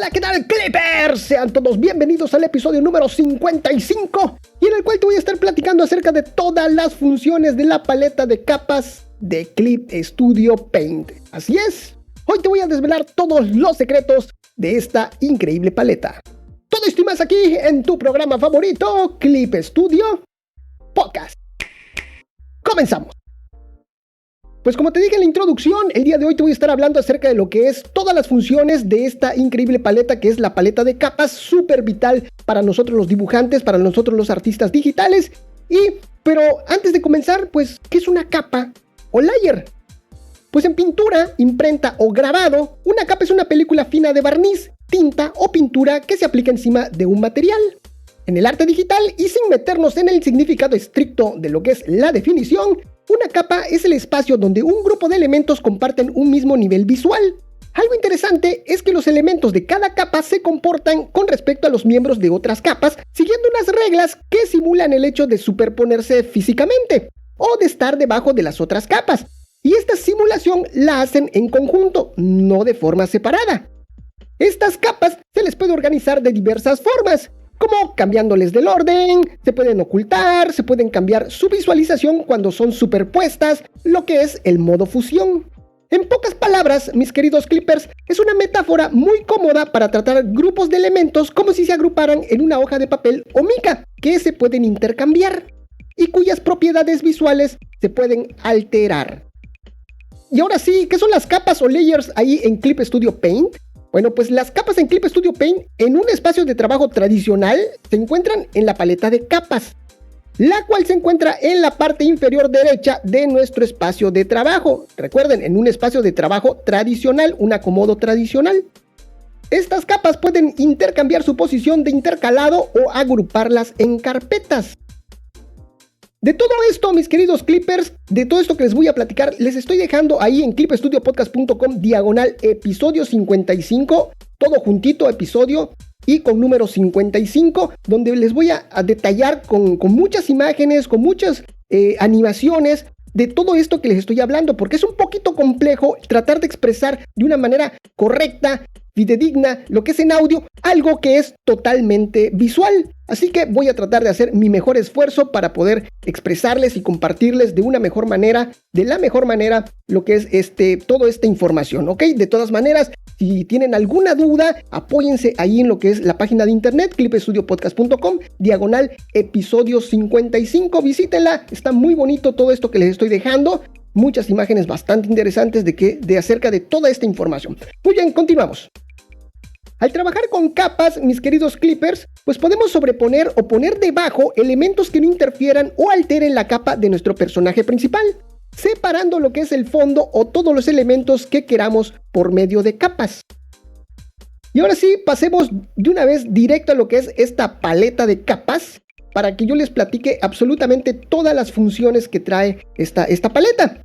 Hola, ¿qué tal, Clippers? Sean todos bienvenidos al episodio número 55, y en el cual te voy a estar platicando acerca de todas las funciones de la paleta de capas de Clip Studio Paint. Así es, hoy te voy a desvelar todos los secretos de esta increíble paleta. Todo esto y más aquí en tu programa favorito, Clip Studio Podcast. Comenzamos. Pues como te dije en la introducción, el día de hoy te voy a estar hablando acerca de lo que es todas las funciones de esta increíble paleta, que es la paleta de capas, súper vital para nosotros los dibujantes, para nosotros los artistas digitales. Pero antes de comenzar, pues, ¿qué es una capa o layer? Pues en pintura, imprenta o grabado, una capa es una película fina de barniz, tinta o pintura que se aplica encima de un material. En el arte digital, y sin meternos en el significado estricto de lo que es la definición, una capa es el espacio donde un grupo de elementos comparten un mismo nivel visual. Algo interesante es que los elementos de cada capa se comportan con respecto a los miembros de otras capas, siguiendo unas reglas que simulan el hecho de superponerse físicamente o de estar debajo de las otras capas. Y esta simulación la hacen en conjunto, no de forma separada. Estas capas se les puede organizar de diversas formas, como cambiándoles del orden, se pueden ocultar, se pueden cambiar su visualización cuando son superpuestas, lo que es el modo fusión. En pocas palabras, mis queridos Clippers, es una metáfora muy cómoda para tratar grupos de elementos como si se agruparan en una hoja de papel o mica, que se pueden intercambiar y cuyas propiedades visuales se pueden alterar. Y ahora sí, ¿qué son las capas o layers ahí en Clip Studio Paint? Bueno, pues las capas en Clip Studio Paint en un espacio de trabajo tradicional se encuentran en la paleta de capas, la cual se encuentra en la parte inferior derecha de nuestro espacio de trabajo. Recuerden, en un espacio de trabajo tradicional, un acomodo tradicional. Estas capas pueden intercambiar su posición de intercalado o agruparlas en carpetas. De todo esto, mis queridos Clippers, de todo esto que les voy a platicar, les estoy dejando ahí en clipstudiopodcast.com/episodio 55, todo juntito, episodio y con número 55, donde les voy a detallar con muchas imágenes, con muchas animaciones de todo esto que les estoy hablando, porque es un poquito complejo tratar de expresar de una manera correcta, fidedigna, lo que es en audio, algo que es totalmente visual. Así que voy a tratar de hacer mi mejor esfuerzo para poder expresarles y compartirles de la mejor manera, lo que es toda esta información, ¿ok? De todas maneras, si tienen alguna duda, apóyense ahí en lo que es la página de internet, clipstudiopodcast.com/episodio 55. Visítenla, está muy bonito todo esto que les estoy dejando. Muchas imágenes bastante interesantes de acerca de toda esta información. Muy bien, continuamos. Al trabajar con capas, mis queridos Clippers, pues podemos sobreponer o poner debajo elementos que no interfieran o alteren la capa de nuestro personaje principal, separando lo que es el fondo o todos los elementos que queramos por medio de capas. Y ahora sí, pasemos de una vez directo a lo que es esta paleta de capas, para que yo les platique absolutamente todas las funciones que trae esta paleta.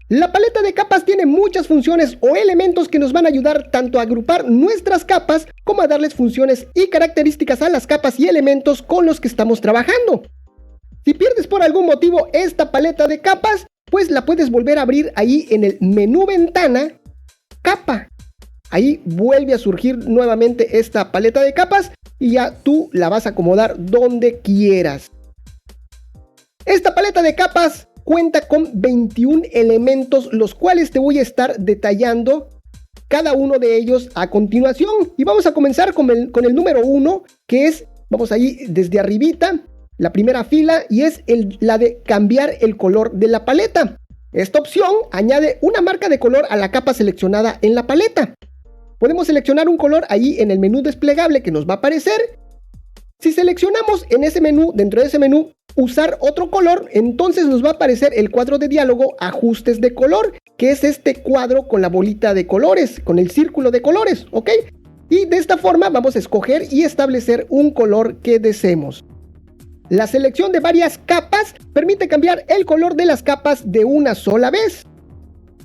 La paleta de capas tiene muchas funciones o elementos que nos van a ayudar tanto a agrupar nuestras capas como a darles funciones y características a las capas y elementos con los que estamos trabajando. Si pierdes por algún motivo esta paleta de capas, pues la puedes volver a abrir ahí en el menú ventana, capa. Ahí vuelve a surgir nuevamente esta paleta de capas y ya tú la vas a acomodar donde quieras. Esta paleta de capas cuenta con 21 elementos, los cuales te voy a estar detallando cada uno de ellos a continuación. Y vamos a comenzar con el número 1, que es, vamos ahí desde arribita, la primera fila, y es la de cambiar el color de la paleta. Esta opción añade una marca de color a la capa seleccionada en la paleta. Podemos seleccionar un color ahí en el menú desplegable que nos va a aparecer. Si seleccionamos en ese menú, dentro de ese menú, usar otro color, entonces nos va a aparecer el cuadro de diálogo ajustes de color, que es este cuadro con la bolita de colores, con el círculo de colores, ¿ok? Y de esta forma vamos a escoger y establecer un color que deseemos. La selección de varias capas permite cambiar el color de las capas de una sola vez.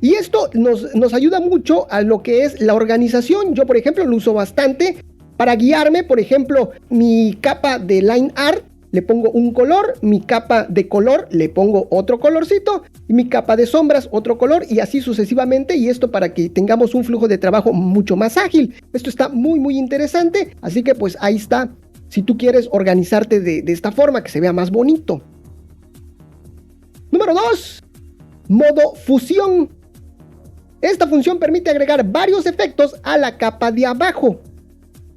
Y esto nos ayuda mucho a lo que es la organización. Yo, por ejemplo, lo uso bastante para guiarme. Por ejemplo, mi capa de line art le pongo un color, mi capa de color le pongo otro colorcito y mi capa de sombras otro color y así sucesivamente, y esto para que tengamos un flujo de trabajo mucho más ágil. Esto está muy interesante, así que pues ahí está, si tú quieres organizarte de esta forma que se vea más bonito. Número 2, modo fusión. Esta función permite agregar varios efectos a la capa de abajo.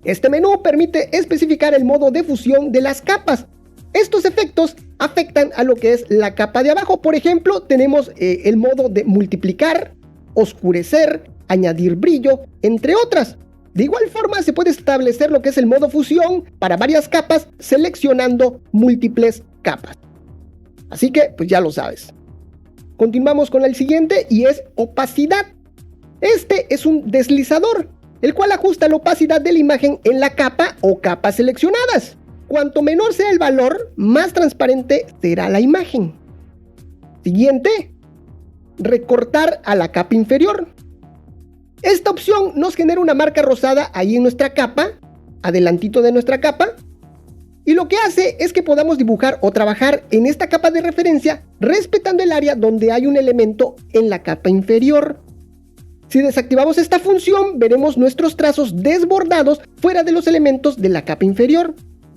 Este menú permite especificar el modo de fusión de las capas. Estos efectos afectan a lo que es la capa de abajo. Por ejemplo, tenemos el modo de multiplicar, oscurecer, añadir brillo, entre otras. De igual forma, se puede establecer lo que es el modo fusión para varias capas, seleccionando múltiples capas. Así que, pues ya lo sabes. Continuamos con el siguiente y es opacidad. Este es un deslizador, el cual ajusta la opacidad de la imagen en la capa o capas seleccionadas. Cuanto menor sea el valor, más transparente será la imagen. Siguiente, recortar a la capa inferior. Esta opción nos genera una marca rosada ahí en nuestra capa, adelantito de nuestra capa, y lo que hace es que podamos dibujar o trabajar en esta capa de referencia respetando el área donde hay un elemento en la capa inferior. Si desactivamos esta función, veremos nuestros trazos desbordados fuera de los elementos de la capa inferior.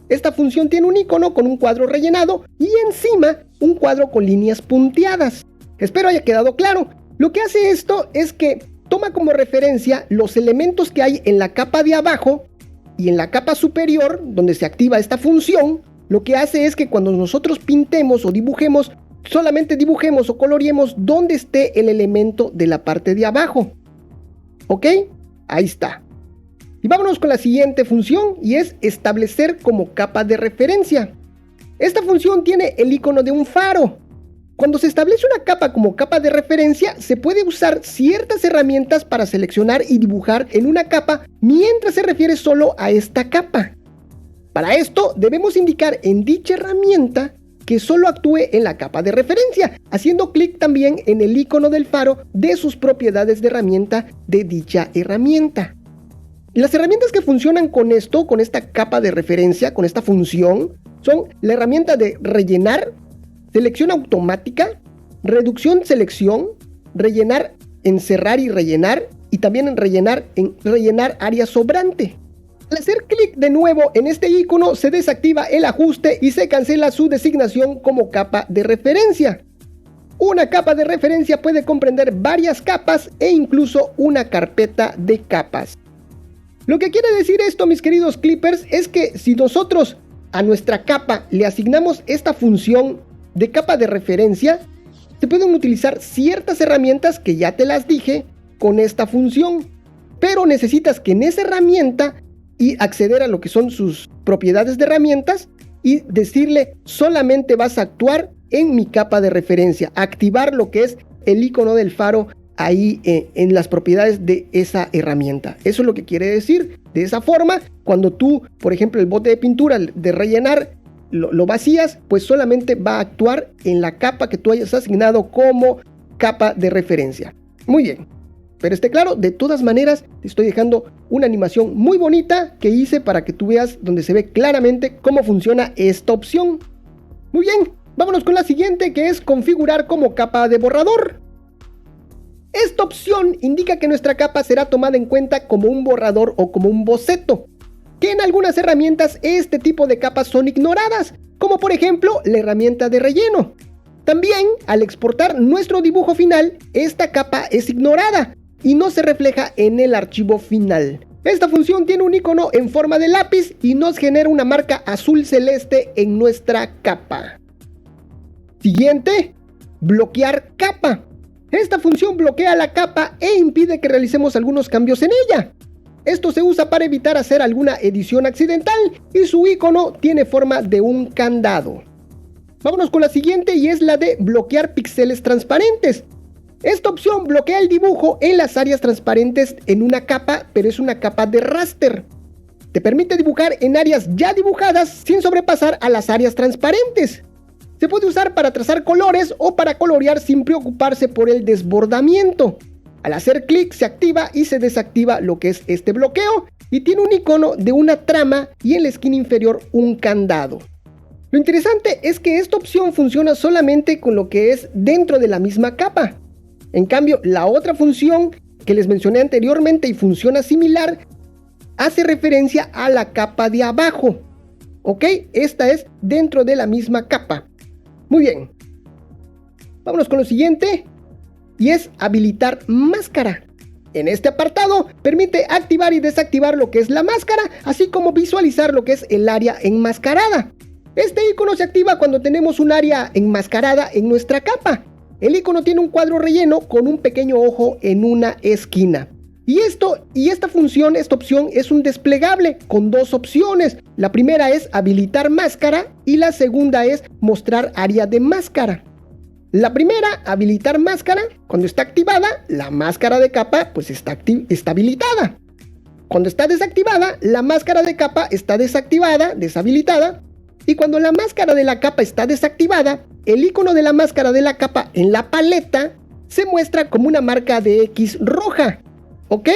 Esta función tiene un icono con un cuadro rellenado y encima un cuadro con líneas punteadas. Espero haya quedado claro. Lo que hace esto es que toma como referencia los elementos que hay en la capa de abajo y en la capa superior, donde se activa esta función. Lo que hace es que cuando nosotros pintemos o dibujemos, solamente dibujemos o coloreemos donde esté el elemento de la parte de abajo. ¿Ok? Ahí está. Y vámonos con la siguiente función, y es establecer como capa de referencia. Esta función tiene el icono de un faro. Cuando se establece una capa como capa de referencia, se puede usar ciertas herramientas para seleccionar y dibujar en una capa mientras se refiere solo a esta capa. Para esto, debemos indicar en dicha herramienta que solo actúe en la capa de referencia, haciendo clic también en el icono del faro de sus propiedades de herramienta de dicha herramienta. Las herramientas que funcionan con esto, con esta capa de referencia, con esta función, son la herramienta de rellenar, selección automática, reducción selección, rellenar, encerrar y rellenar, y también en rellenar área sobrante. Al hacer clic de nuevo en este icono, se desactiva el ajuste y se cancela su designación como capa de referencia. Una capa de referencia puede comprender varias capas e incluso una carpeta de capas. Lo que quiere decir esto, mis queridos clippers, es que si nosotros a nuestra capa le asignamos esta función de capa de referencia, se pueden utilizar ciertas herramientas que ya te las dije con esta función, pero necesitas que en esa herramienta y acceder a lo que son sus propiedades de herramientas y decirle solamente vas a actuar en mi capa de referencia, activar lo que es el icono del faro ahí en las propiedades de esa herramienta. Eso es lo que quiere decir. De esa forma, cuando tú, por ejemplo, el bote de pintura de rellenar lo vacías, pues solamente va a actuar en la capa que tú hayas asignado como capa de referencia. Muy bien. Pero esté claro, de todas maneras, te estoy dejando una animación muy bonita que hice para que tú veas donde se ve claramente cómo funciona esta opción. Muy bien, vámonos con la siguiente, que es configurar como capa de borrador. Esta opción indica que nuestra capa será tomada en cuenta como un borrador o como un boceto, que en algunas herramientas este tipo de capas son ignoradas, como por ejemplo la herramienta de relleno. También, al exportar nuestro dibujo final, esta capa es ignorada y no se refleja en el archivo final. Esta función tiene un icono en forma de lápiz y nos genera una marca azul celeste en nuestra capa. Siguiente, bloquear capa. Esta función bloquea la capa e impide que realicemos algunos cambios en ella. Esto se usa para evitar hacer alguna edición accidental y su icono tiene forma de un candado. Vámonos con la siguiente, y es la de bloquear píxeles transparentes. Esta opción bloquea el dibujo en las áreas transparentes en una capa, pero es una capa de raster. Te permite dibujar en áreas ya dibujadas sin sobrepasar a las áreas transparentes. Se puede usar para trazar colores o para colorear sin preocuparse por el desbordamiento. Al hacer clic se activa y se desactiva lo que es este bloqueo, y tiene un icono de una trama y en la esquina inferior un candado. Lo interesante es que esta opción funciona solamente con lo que es dentro de la misma capa. En cambio, la otra función que les mencioné anteriormente y funciona similar, hace referencia a la capa de abajo. ¿Ok? Esta es dentro de la misma capa. Muy bien. Vámonos con lo siguiente. Y es habilitar máscara. En este apartado permite activar y desactivar lo que es la máscara, así como visualizar lo que es el área enmascarada. Este icono se activa cuando tenemos un área enmascarada en nuestra capa. El icono tiene un cuadro relleno con un pequeño ojo en una esquina. Esta opción es un desplegable con dos opciones. La primera es habilitar máscara y la segunda es mostrar área de máscara. La primera, habilitar máscara, cuando está activada, la máscara de capa pues está habilitada. Cuando está desactivada, la máscara de capa está deshabilitada. Y cuando la máscara de la capa está desactivada, el icono de la máscara de la capa en la paleta se muestra como una marca de X roja. ¿Ok?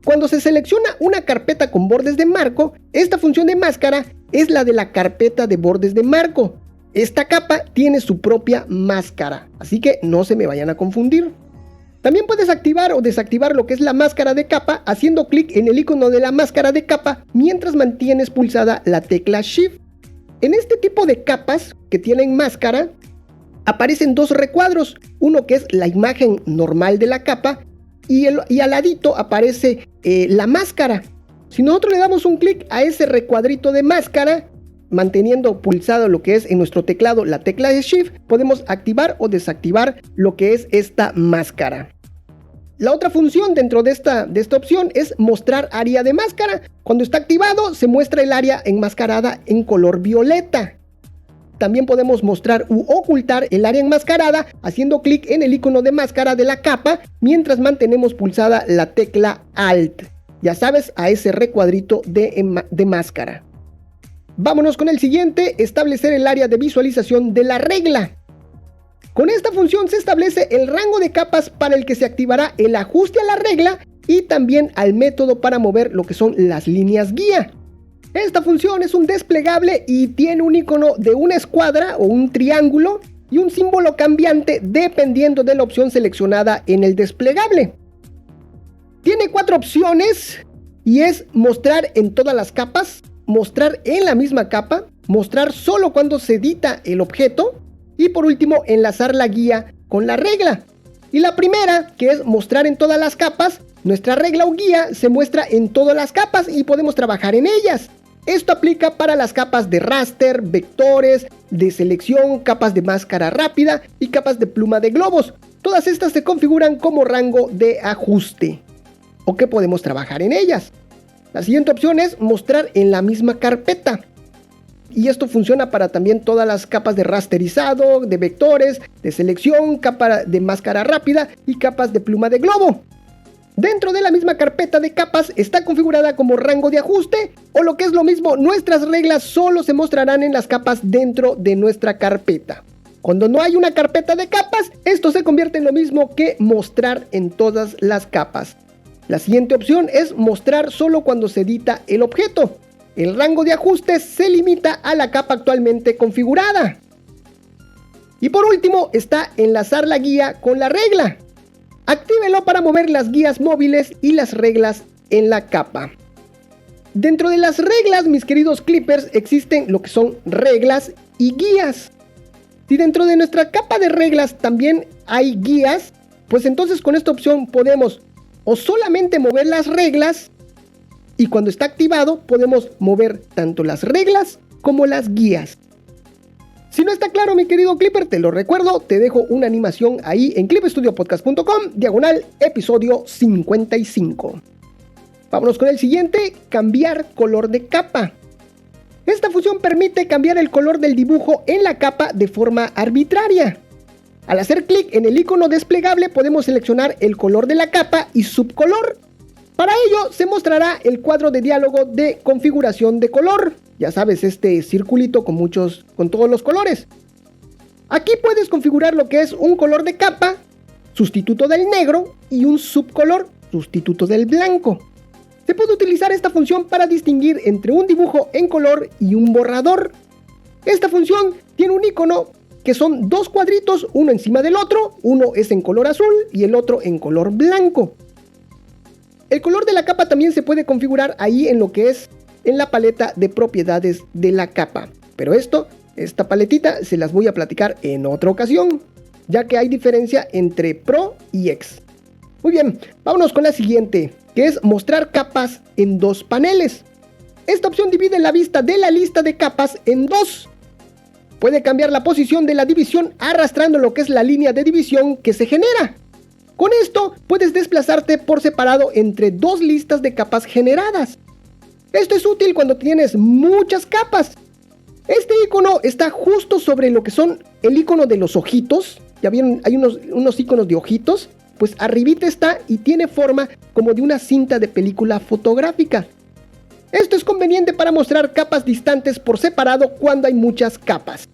Cuando se selecciona una carpeta con bordes de marco, esta función de máscara es la de la carpeta de bordes de marco. Esta capa tiene su propia máscara, así que no se me vayan a confundir. También puedes activar o desactivar lo que es la máscara de capa haciendo clic en el icono de la máscara de capa mientras mantienes pulsada la tecla Shift. En este tipo de capas que tienen máscara, aparecen dos recuadros, uno que es la imagen normal de la capa y al ladito aparece la máscara. Si nosotros le damos un clic a ese recuadrito de máscara, manteniendo pulsado lo que es en nuestro teclado la tecla de Shift, podemos activar o desactivar lo que es esta máscara. La otra función dentro de esta opción es mostrar área de máscara. Cuando está activado se muestra el área enmascarada en color violeta. También podemos mostrar u ocultar el área enmascarada haciendo clic en el icono de máscara de la capa mientras mantenemos pulsada la tecla Alt. Ya sabes, a ese recuadrito de máscara. Vámonos con el siguiente, establecer el área de visualización de la regla. Con esta función se establece el rango de capas para el que se activará el ajuste a la regla y también al método para mover lo que son las líneas guía. Esta función es un desplegable y tiene un icono de una escuadra o un triángulo y un símbolo cambiante dependiendo de la opción seleccionada en el desplegable. Tiene 4 opciones y es mostrar en todas las capas, mostrar en la misma capa, mostrar solo cuando se edita el objeto y por último enlazar la guía con la regla. Y la primera, que es mostrar en todas las capas, nuestra regla o guía se muestra en todas las capas y podemos trabajar en ellas. Esto aplica para las capas de raster, vectores, de selección, capas de máscara rápida y capas de pluma de globos. Todas estas se configuran como rango de ajuste o que podemos trabajar en ellas. La siguiente opción es mostrar en la misma carpeta. Y esto funciona para también todas las capas de rasterizado, de vectores, de selección, capa de máscara rápida y capas de pluma de globo. Dentro de la misma carpeta de capas está configurada como rango de ajuste o lo que es lo mismo, nuestras reglas solo se mostrarán en las capas dentro de nuestra carpeta. Cuando no hay una carpeta de capas, esto se convierte en lo mismo que mostrar en todas las capas. La siguiente opción es mostrar solo cuando se edita el objeto. El rango de ajuste se limita a la capa actualmente configurada. Y por último está enlazar la guía con la regla. Actívelo para mover las guías móviles y las reglas en la capa. Dentro de las reglas, mis queridos clippers, existen lo que son reglas y guías. Si dentro de nuestra capa de reglas también hay guías, pues entonces con esta opción podemos o solamente mover las reglas, y cuando está activado podemos mover tanto las reglas como las guías. Si no está claro, mi querido Clipper, te lo recuerdo, te dejo una animación ahí en clipstudiopodcast.com/episodio 55. Vámonos con el siguiente, cambiar color de capa. Esta función permite cambiar el color del dibujo en la capa de forma arbitraria. Al hacer clic en el icono desplegable podemos seleccionar el color de la capa y subcolor. Para ello se mostrará el cuadro de diálogo de configuración de color. Ya sabes, este circulito con todos los colores. Aquí puedes configurar lo que es un color de capa, sustituto del negro, y un subcolor, sustituto del blanco. Se puede utilizar esta función para distinguir entre un dibujo en color y un borrador. Esta función tiene un icono que son dos cuadritos, uno encima del otro, uno es en color azul y el otro en color blanco. El color de la capa también se puede configurar ahí en lo que es en la paleta de propiedades de la capa. Pero esta paletita se las voy a platicar en otra ocasión, ya que hay diferencia entre Pro y X. Muy bien, vámonos con la siguiente, que es mostrar capas en dos paneles. Esta opción divide la vista de la lista de capas en dos. Puede cambiar la posición de la división arrastrando lo que es la línea de división que se genera. Con esto puedes desplazarte por separado entre dos listas de capas generadas. Esto es útil cuando tienes muchas capas. Este icono está justo sobre lo que son el icono de los ojitos. Ya vieron, hay unos iconos de ojitos. Pues arribita está y tiene forma como de una cinta de película fotográfica. Esto es conveniente para mostrar capas distantes por separado cuando hay muchas capas.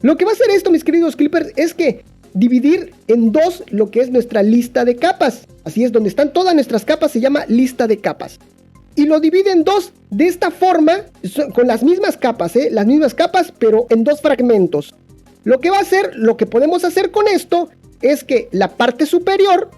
Lo que va a hacer esto, mis queridos clippers, es que dividir en dos lo que es nuestra lista de capas. Así es, donde están todas nuestras capas se llama lista de capas. Y lo divide en dos de esta forma, con las mismas capas, pero en dos fragmentos. Lo que podemos hacer con esto es que la parte superior,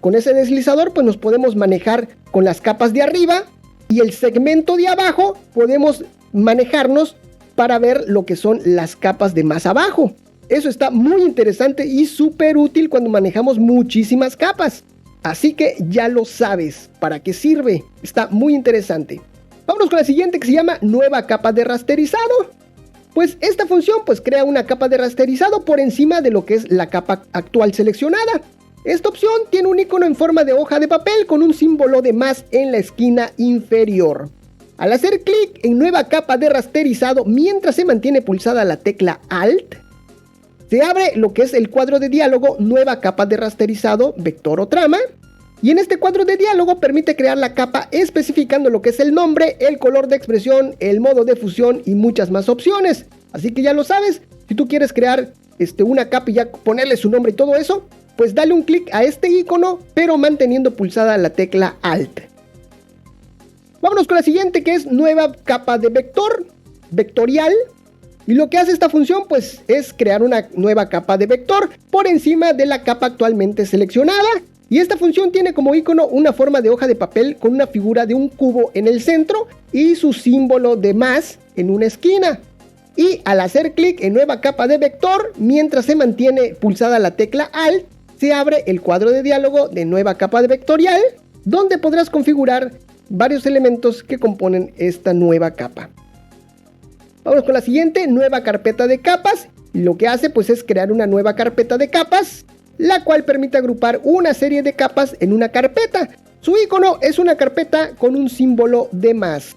con ese deslizador, pues nos podemos manejar con las capas de arriba. Y el segmento de abajo podemos manejarnos para ver lo que son las capas de más abajo. Eso está muy interesante y súper útil cuando manejamos muchísimas capas. Así que ya lo sabes para qué sirve. Está muy interesante. Vámonos con la siguiente, que se llama nueva capa de rasterizado. Pues esta función crea una capa de rasterizado por encima de lo que es la capa actual seleccionada. Esta opción tiene un icono en forma de hoja de papel con un símbolo de más en la esquina inferior. Al hacer clic en nueva capa de rasterizado mientras se mantiene pulsada la tecla Alt, se abre lo que es el cuadro de diálogo nueva capa de rasterizado, vector o trama. Y en este cuadro de diálogo permite crear la capa especificando lo que es el nombre, el color de expresión, el modo de fusión y muchas más opciones. Así que ya lo sabes, si tú quieres crear una capa y ya ponerle su nombre y todo eso, pues dale un clic a este icono, pero manteniendo pulsada la tecla Alt. Vámonos con la siguiente, que es nueva capa de vectorial. Y lo que hace esta función pues es crear una nueva capa de vector por encima de la capa actualmente seleccionada. Y esta función tiene como icono una forma de hoja de papel con una figura de un cubo en el centro y su símbolo de más en una esquina. Y al hacer clic en nueva capa de vector, mientras se mantiene pulsada la tecla Alt, se abre el cuadro de diálogo de nueva capa de vectorial, donde podrás configurar varios elementos que componen esta nueva capa. Vamos con la siguiente, nueva carpeta de capas. Lo que hace pues es crear una nueva carpeta de capas, la cual permite agrupar una serie de capas en una carpeta. Su icono es una carpeta con un símbolo de más.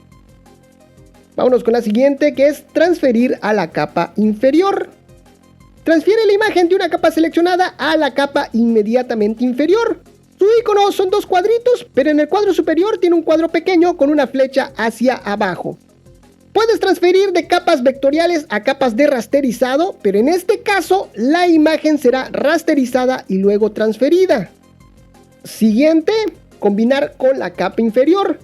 Vámonos con la siguiente, que es transferir a la capa inferior. Transfiere la imagen de una capa seleccionada a la capa inmediatamente inferior. Su icono son dos cuadritos, pero en el cuadro superior tiene un cuadro pequeño con una flecha hacia abajo. Puedes transferir de capas vectoriales a capas de rasterizado, pero en este caso la imagen será rasterizada y luego transferida. Siguiente, combinar con la capa inferior.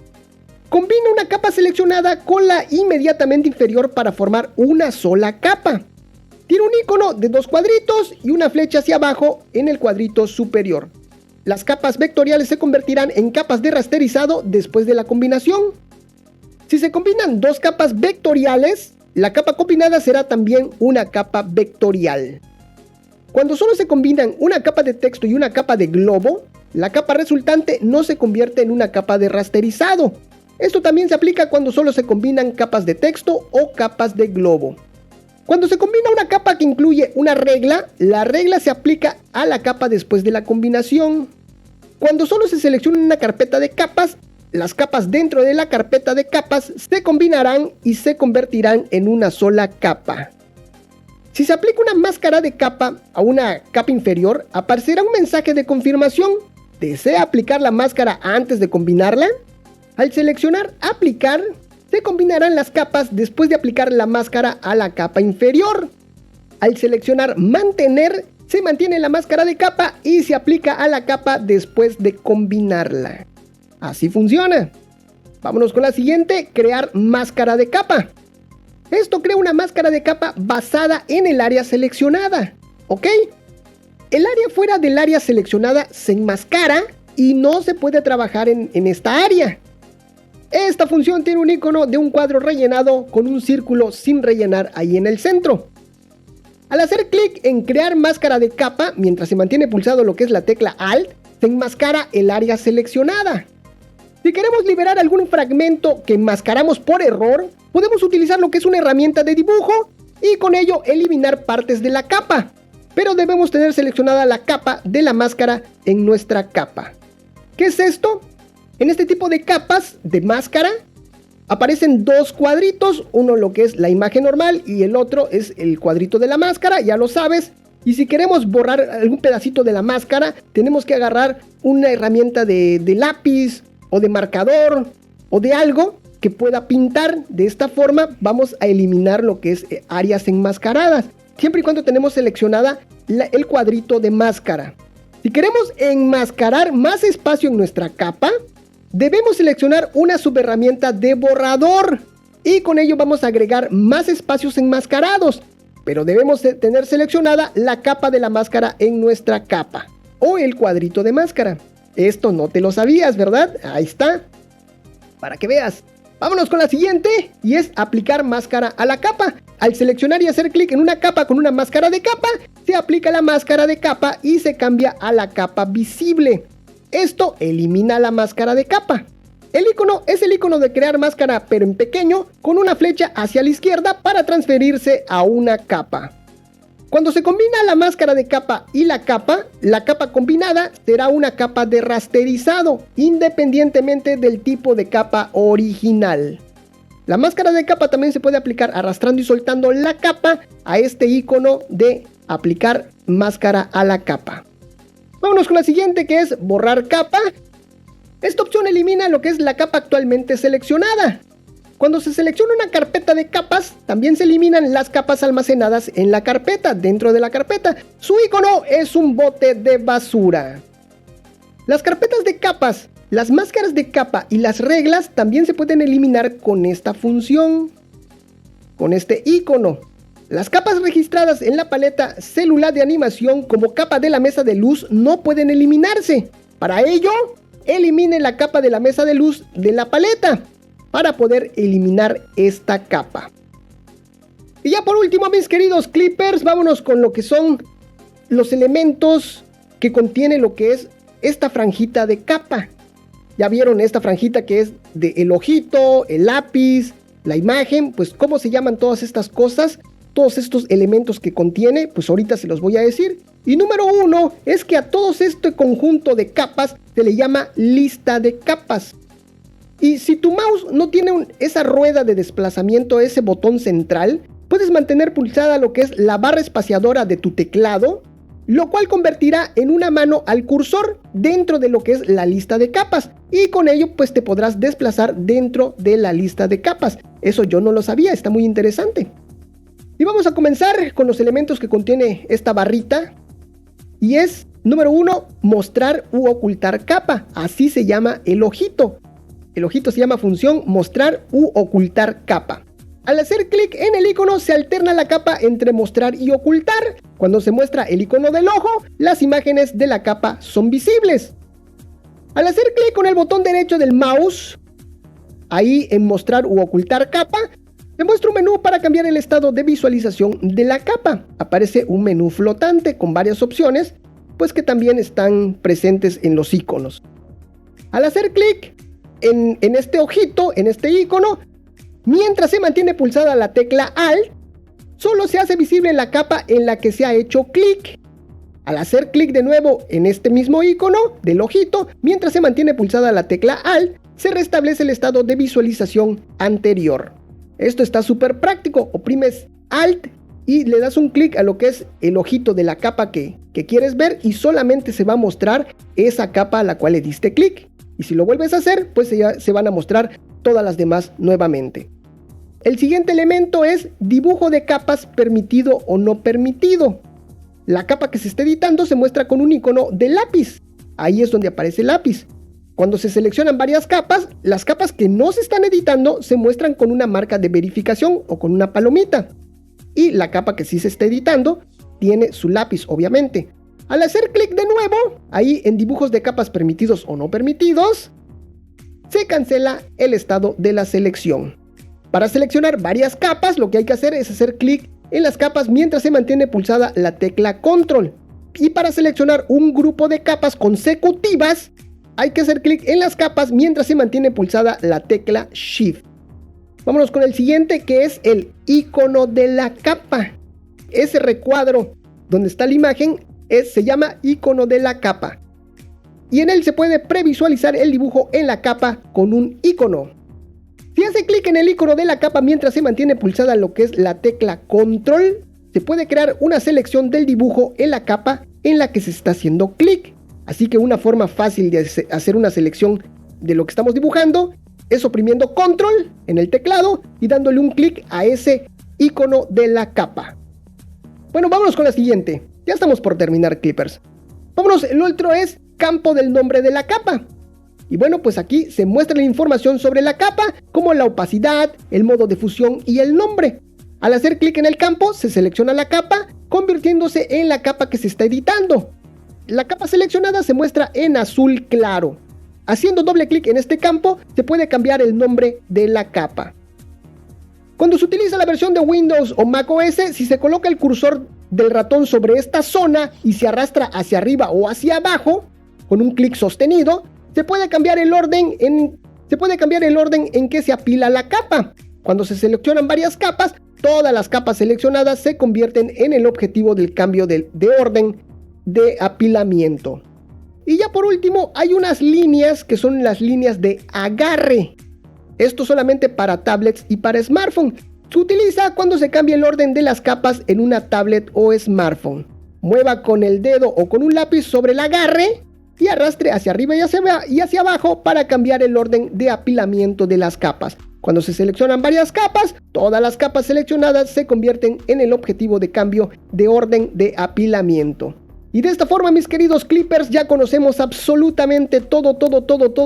Combina una capa seleccionada con la inmediatamente inferior para formar una sola capa. Tiene un icono de dos cuadritos y una flecha hacia abajo en el cuadrito superior. Las capas vectoriales se convertirán en capas de rasterizado después de la combinación. Si se combinan dos capas vectoriales, la capa combinada será también una capa vectorial. Cuando solo se combinan una capa de texto y una capa de globo, la capa resultante no se convierte en una capa de rasterizado. Esto también se aplica cuando solo se combinan capas de texto o capas de globo. Cuando se combina una capa que incluye una regla, la regla se aplica a la capa después de la combinación. Cuando solo se selecciona una carpeta de capas, las capas dentro de la carpeta de capas se combinarán y se convertirán en una sola capa. Si se aplica una máscara de capa a una capa inferior, aparecerá un mensaje de confirmación. ¿Desea aplicar la máscara antes de combinarla? Al seleccionar aplicar, se combinarán las capas después de aplicar la máscara a la capa inferior. Al seleccionar mantener, se mantiene la máscara de capa y se aplica a la capa después de combinarla. Así funciona. Vámonos con la siguiente, crear máscara de capa. Esto crea una máscara de capa basada en el área seleccionada, ¿ok? El área fuera del área seleccionada se enmascara y no se puede trabajar en esta área. Esta función tiene un icono de un cuadro rellenado con un círculo sin rellenar ahí en el centro. Al hacer clic en crear máscara de capa, mientras se mantiene pulsado lo que es la tecla Alt, se enmascara el área seleccionada. Si queremos liberar algún fragmento que enmascaramos por error, podemos utilizar lo que es una herramienta de dibujo y con ello eliminar partes de la capa. Pero debemos tener seleccionada la capa de la máscara en nuestra capa. ¿Qué es esto? En este tipo de capas de máscara aparecen dos cuadritos, uno lo que es la imagen normal y el otro es el cuadrito de la máscara, ya lo sabes. Y si queremos borrar algún pedacito de la máscara, tenemos que agarrar una herramienta de lápiz o de marcador o de algo que pueda pintar. De esta forma vamos a eliminar lo que es áreas enmascaradas, siempre y cuando tenemos seleccionada el cuadrito de máscara. Si queremos enmascarar más espacio en nuestra capa, debemos seleccionar una subherramienta de borrador y con ello vamos a agregar más espacios enmascarados, pero debemos tener seleccionada la capa de la máscara en nuestra capa o el cuadrito de máscara. Esto no te lo sabías, ¿verdad? Ahí está, para que veas. Vámonos con la siguiente y es aplicar máscara a la capa. Al seleccionar y hacer clic en una capa con una máscara de capa, se aplica la máscara de capa y se cambia a la capa visible. Esto elimina la máscara de capa. El icono es el icono de crear máscara pero en pequeño con una flecha hacia la izquierda para transferirse a una capa. Cuando se combina la máscara de capa y la capa combinada será una capa de rasterizado, independientemente del tipo de capa original. La máscara de capa también se puede aplicar arrastrando y soltando la capa a este icono de aplicar máscara a la capa. Vámonos con la siguiente, que es borrar capa. Esta opción elimina lo que es la capa actualmente seleccionada. Cuando se selecciona una carpeta de capas, también se eliminan las capas almacenadas en la carpeta, dentro de la carpeta. Su icono es un bote de basura. Las carpetas de capas, las máscaras de capa y las reglas también se pueden eliminar con esta función, con este icono. Las capas registradas en la paleta celular de animación como capa de la mesa de luz no pueden eliminarse. Para ello, elimine la capa de la mesa de luz de la paleta para poder eliminar esta capa. Y ya por último, mis queridos clippers, vámonos con lo que son los elementos que contiene lo que es esta franjita de capa. Ya vieron esta franjita que es de el ojito, el lápiz, la imagen, pues cómo se llaman todas estas cosas, todos estos elementos que contiene, pues ahorita se los voy a decir. Y número 1 es que a todo este conjunto de capas se le llama lista de capas. Y si tu mouse no tiene esa rueda de desplazamiento, ese botón central, puedes mantener pulsada lo que es la barra espaciadora de tu teclado, lo cual convertirá en una mano al cursor dentro de lo que es la lista de capas. Y con ello pues te podrás desplazar dentro de la lista de capas. Eso yo no lo sabía, está muy interesante. Y vamos a comenzar con los elementos que contiene esta barrita. Y es, número 1, mostrar u ocultar capa. Así se llama el ojito. El ojito se llama función mostrar u ocultar capa. Al hacer clic en el icono se alterna la capa entre mostrar y ocultar. Cuando se muestra el icono del ojo, las imágenes de la capa son visibles. Al hacer clic con el botón derecho del mouse, ahí en mostrar u ocultar capa, se muestra un menú para cambiar el estado de visualización de la capa. Aparece un menú flotante con varias opciones, pues que también están presentes en los iconos. Al hacer clic en este ojito, en este icono, mientras se mantiene pulsada la tecla Alt, solo se hace visible la capa en la que se ha hecho clic. Al hacer clic de nuevo en este mismo icono del ojito, mientras se mantiene pulsada la tecla Alt, se restablece el estado de visualización anterior. Esto está súper práctico. Oprimes Alt y le das un clic a lo que es el ojito de la capa que quieres ver y solamente se va a mostrar esa capa a la cual le diste clic. Y si lo vuelves a hacer, pues se van a mostrar todas las demás nuevamente. El siguiente elemento es dibujo de capas permitido o no permitido. La capa que se está editando se muestra con un icono de lápiz. Ahí es donde aparece el lápiz. Cuando se seleccionan varias capas, las capas que no se están editando se muestran con una marca de verificación o con una palomita. Y la capa que sí se está editando tiene su lápiz, obviamente. Al hacer clic de nuevo, ahí en dibujos de capas permitidos o no permitidos, se cancela el estado de la selección. Para seleccionar varias capas, lo que hay que hacer es hacer clic en las capas mientras se mantiene pulsada la tecla Control. Y para seleccionar un grupo de capas consecutivas, hay que hacer clic en las capas mientras se mantiene pulsada la tecla Shift. Vámonos con el siguiente, que es el icono de la capa. Ese recuadro donde está la imagen se llama icono de la capa. Y en él se puede previsualizar el dibujo en la capa con un icono. Si hace clic en el icono de la capa mientras se mantiene pulsada lo que es la tecla Control, se puede crear una selección del dibujo en la capa en la que se está haciendo clic. Así que una forma fácil de hacer una selección de lo que estamos dibujando es oprimiendo Control en el teclado y dándole un clic a ese icono de la capa. Bueno, vámonos con la siguiente. Ya estamos por terminar, Clippers. Vámonos, el otro es campo del nombre de la capa. Y bueno, pues aquí se muestra la información sobre la capa, como la opacidad, el modo de fusión y el nombre. Al hacer clic en el campo, se selecciona la capa, convirtiéndose en la capa que se está editando. La capa seleccionada se muestra en azul claro. Haciendo doble clic en este campo, se puede cambiar el nombre de la capa. Cuando se utiliza la versión de Windows o macOS, si se coloca el cursor del ratón sobre esta zona y se arrastra hacia arriba o hacia abajo, con un clic sostenido, se puede cambiar el orden en que se apila la capa. Cuando se seleccionan varias capas, todas las capas seleccionadas se convierten en el objetivo del cambio de orden de apilamiento. Y ya por último, hay unas líneas que son las líneas de agarre. Esto solamente para tablets y para smartphone. Se utiliza cuando se cambia el orden de las capas en una tablet o smartphone. Mueva con el dedo o con un lápiz sobre el agarre y arrastre hacia arriba y hacia abajo para cambiar el orden de apilamiento de las capas. Cuando se seleccionan varias capas, todas las capas seleccionadas se convierten en el objetivo de cambio de orden de apilamiento. Y de esta forma, mis queridos Clippers, ya conocemos absolutamente todo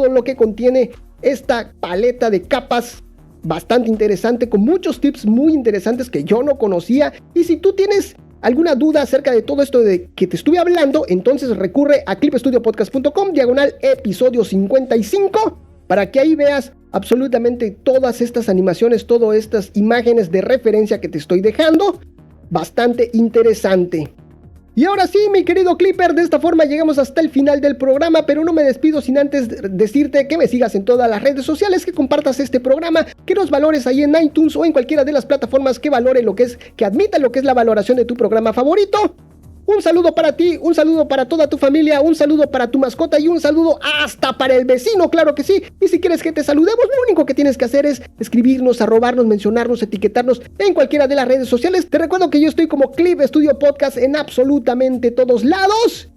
lo que contiene esta paleta de capas bastante interesante, con muchos tips muy interesantes que yo no conocía. Y si tú tienes alguna duda acerca de todo esto de que te estuve hablando, entonces recurre a clipstudiopodcast.com/episodio 55 para que ahí veas absolutamente todas estas animaciones, todas estas imágenes de referencia que te estoy dejando. Bastante interesante. Y ahora sí, mi querido Clipper, de esta forma llegamos hasta el final del programa, pero no me despido sin antes decirte que me sigas en todas las redes sociales, que compartas este programa, que nos valores ahí en iTunes o en cualquiera de las plataformas que valore que admita lo que es la valoración de tu programa favorito. Un saludo para ti, un saludo para toda tu familia, un saludo para tu mascota y un saludo hasta para el vecino, claro que sí. Y si quieres que te saludemos, lo único que tienes que hacer es escribirnos, arrobarnos, mencionarnos, etiquetarnos en cualquiera de las redes sociales. Te recuerdo que yo estoy como Clip Studio Podcast en absolutamente todos lados.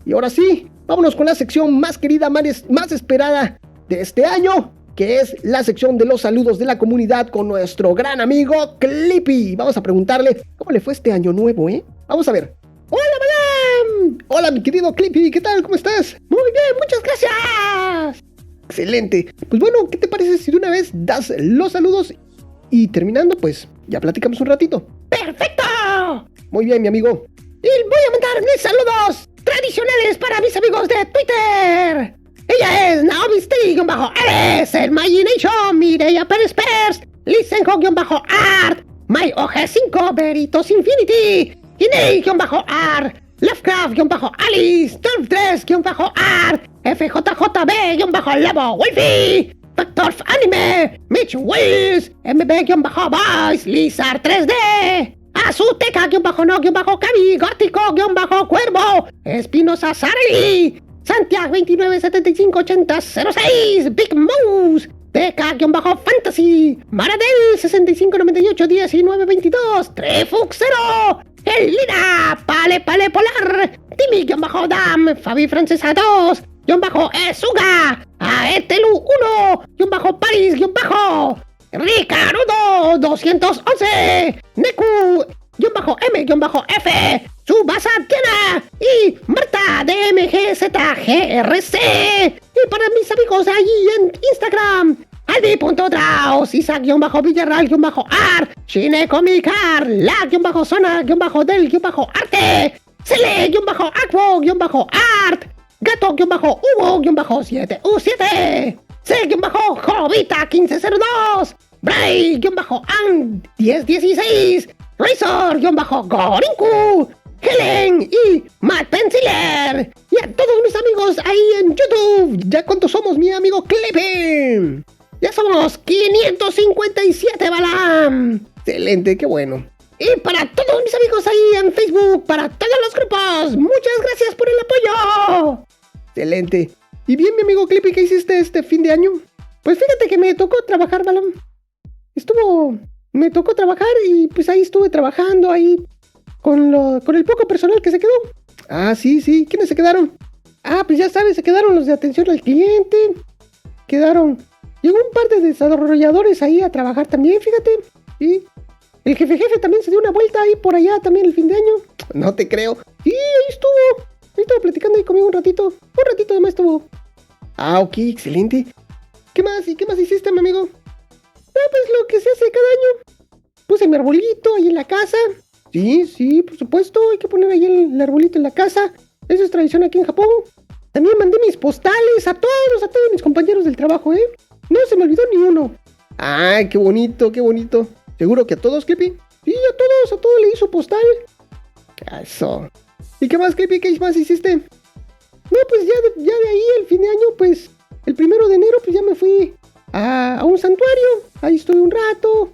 Y ahora sí, vámonos con la sección más querida, más esperada de este año, que es la sección de los saludos de la comunidad con nuestro gran amigo Clippy. Vamos a preguntarle cómo le fue este año nuevo, Vamos a ver. ¡Hola, madame! Hola, mi querido Clippy, ¿qué tal? ¿Cómo estás? Muy bien, muchas gracias. Excelente. Pues bueno, ¿qué te parece si de una vez das los saludos y terminando, pues, ya platicamos un ratito? ¡Perfecto! Muy bien, mi amigo. Y voy a mandar mis saludos tradicionales para mis amigos de Twitter. Ella es NaomiSteve-Alex, el Imagination, Mireia Pérez, Lisenjo-Art, MyOG5, Veritos Infinity, Inei-Art, Lovecraft-Alice, Turf3-Art, FJJB-Labo, Wolfie, Factor Anime, Mitch Wills, MB-Vice, Lizard 3D, Azuteca-No-Cabi, Gótico-Cuervo, Espinosa Sareli, Santiago 29758006, Big Moose, TK-Fantasy, Maradel 65981922, Trefuxero, Elina, Pale Polar, Timmy-Dam, Fabi Francesa 2, Esuga, Aetelu 1, Paris, Ricarudo 211, Neku, F, Subasa Tiana y Marta de MGZGRC. Y para mis amigos ahí en Instagram, Aldi.Draus, Isaac-Villarral-Art, Shinecomicar, La-Zona-Del-Arte, Cele-Aquo-Art, Gato-Hugo-7U7, C-Jovita1502, Bray-An1016, Razor-Gorinku, Helen y Matt Penciler. Y a todos mis amigos ahí en YouTube. ¿Ya cuántos somos, mi amigo Clippy? Ya somos 557, Balam. Excelente, qué bueno. Y para todos mis amigos ahí en Facebook, para todos los grupos, muchas gracias por el apoyo. Excelente. Y bien, mi amigo Clippy, ¿qué hiciste este fin de año? Pues fíjate que me tocó trabajar, Balam. Me tocó trabajar y pues ahí estuve trabajando ahí con el poco personal que se quedó. Ah, sí, ¿quiénes se quedaron? Ah, pues ya sabes, se quedaron los de atención al cliente. Llegó un par de desarrolladores ahí a trabajar también, fíjate. Y el jefe también se dio una vuelta ahí por allá también el fin de año. No te creo. Sí, ahí estuvo platicando ahí conmigo un ratito además estuvo. Ah, ok, excelente. ¿Qué más hiciste, mi amigo? Ah, pues lo que se hace cada año. Puse mi arbolito ahí en la casa. Sí, por supuesto, hay que poner ahí el arbolito en la casa. Eso es tradición aquí en Japón. También mandé mis postales a todos mis compañeros del trabajo, ¿eh? No se me olvidó ni uno. Ay, qué bonito. ¿Seguro que a todos, Clippy? Sí, a todos le hizo postal. Eso. ¿Y qué más, Clippy? ¿Qué más hiciste? No, pues ya de ahí, el fin de año, pues, el 1 de enero, pues ya me fui a un santuario. Ahí estuve un rato.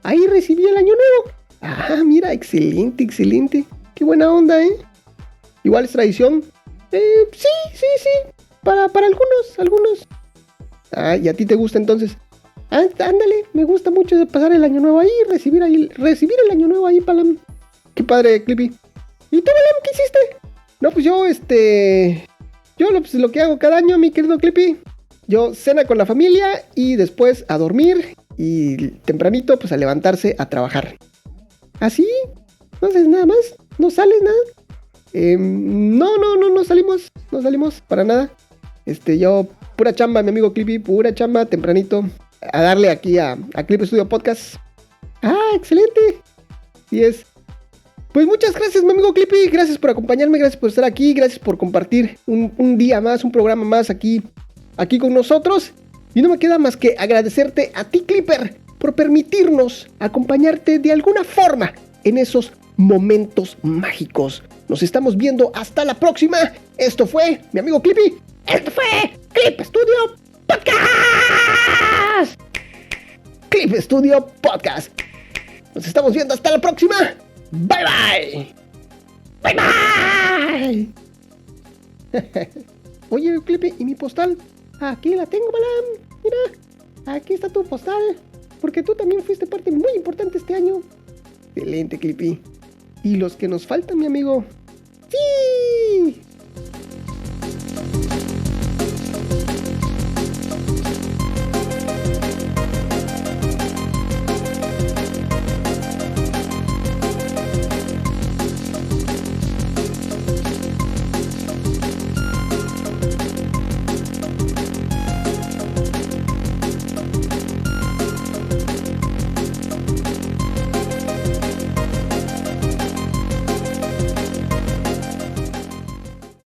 Ahí recibí el año nuevo. Ah, mira, excelente. Qué buena onda, ¿eh? Igual es tradición. Sí. Para algunos. Ah, ¿y a ti te gusta entonces? Ah, ándale, me gusta mucho pasar el año nuevo ahí, recibir el año nuevo ahí, Palam. Qué padre, Clippy. ¿Y tú, Palam, qué hiciste? No, pues yo lo que hago cada año, mi querido Clippy. Yo cena con la familia y después a dormir y tempranito pues a levantarse a trabajar. ¿Así? ¿No haces nada más? ¿No sales nada? No salimos para nada. Yo, pura chamba, mi amigo Clippy, pura chamba, tempranito, a darle aquí a Clip Studio Podcast. Ah, excelente. Y es. Pues muchas gracias, mi amigo Clippy, gracias por acompañarme, gracias por estar aquí, gracias por compartir un día más, un programa más aquí con nosotros. Y no me queda más que agradecerte a ti, Clipper, por permitirnos acompañarte de alguna forma en esos momentos mágicos. Nos estamos viendo hasta la próxima. Esto fue mi amigo Clippy. Esto fue Clip Studio Podcast. Clip Studio Podcast. Nos estamos viendo hasta la próxima. Bye. Oye, Clippy, ¿y mi postal? Aquí la tengo, Balam. Mira, aquí está tu postal. Porque tú también fuiste parte muy importante este año. Excelente, Clippy. Y los que nos faltan, mi amigo.